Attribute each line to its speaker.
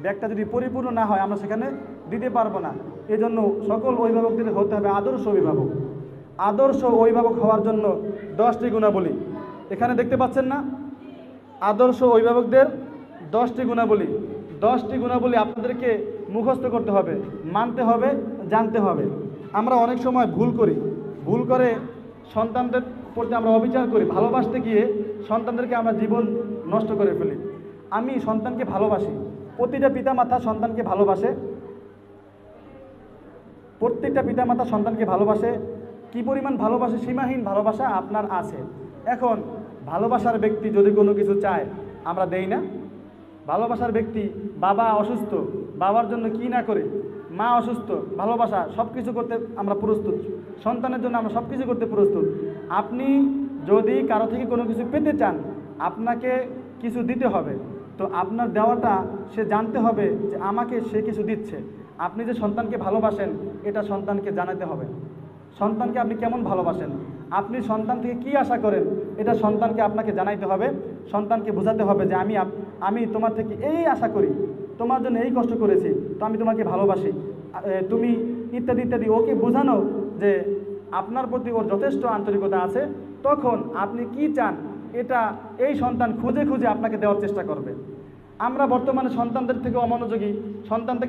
Speaker 1: ব্যাগটা যদি পরিপূর্ণ না হয় আমরা সেখানে দিতে পারবো না। এজন্য সকল অভিভাবকদের হতে হবে আদর্শ অভিভাবক। আদর্শ অভিভাবক হওয়ার জন্য 10টি গুণাবলী এখানে দেখতে পাচ্ছেন না? আদর্শ অভিভাবকদের 10টি গুণাবলী। 10টি গুণাবলী আপনাদেরকে মুখস্থ করতে হবে, মানতে হবে, জানতে হবে। আমরা অনেক সময় ভুল করে সন্তানদের প্রতি আমরা অবিচার করি, ভালোবাসতে গিয়ে সন্তানদেরকে আমরা জীবন নষ্ট করে ফেলি। আমি সন্তানকে ভালোবাসি, প্রতিটা পিতামাতা সন্তানকে ভালোবাসে, প্রত্যেকটা পিতামাতা সন্তানকে ভালোবাসে। কী পরিমাণ ভালোবাসে, সীমাহীন ভালোবাসা আপনার আছে। এখন ভালোবাসার ব্যক্তি যদি কোনো কিছু চায় আমরা দেই না? ভালোবাসার ব্যক্তি, বাবা অসুস্থ, বাবার জন্য কি না করে, মা অসুস্থ, ভালোবাসা সব কিছু করতে আমরা প্রস্তুত, সন্তানের জন্য আমরা সব কিছু করতে প্রস্তুত। আপনি যদি কারো থেকে কোনো কিছু পেতে চান আপনাকে কিছু দিতে হবে, তো আপনার দেওয়াটা সে জানতে হবে যে আমাকে সে কিছু দিচ্ছে। আপনি যে সন্তানকে ভালোবাসেন এটা সন্তানকে জানাতে হবে। সন্তানকে আপনি কেমন ভালোবাসেন, আপনি সন্তান থেকে কি আশা করেন এটা সন্তানকে আপনাকে জানাইতে হবে। সন্তানকে বোঝাতে হবে যে আমি তোমার থেকে এই আশা করি, তোমার জন্য এই কষ্ট করেছি, তো আমি তোমাকে ভালোবাসি, তুমি ইত্যাদি ইত্যাদি। ওকে বোঝানো যে আপনার প্রতি ওর যথেষ্ট আন্তরিকতা আছে। তখন আপনি কি চান এটা এই সন্তান খুঁজে খুঁজে আপনাকে দেওয়ার চেষ্টা করবে। আমরা বর্তমানে সন্তানদের থেকে অমনোযোগী, সন্তান থেকে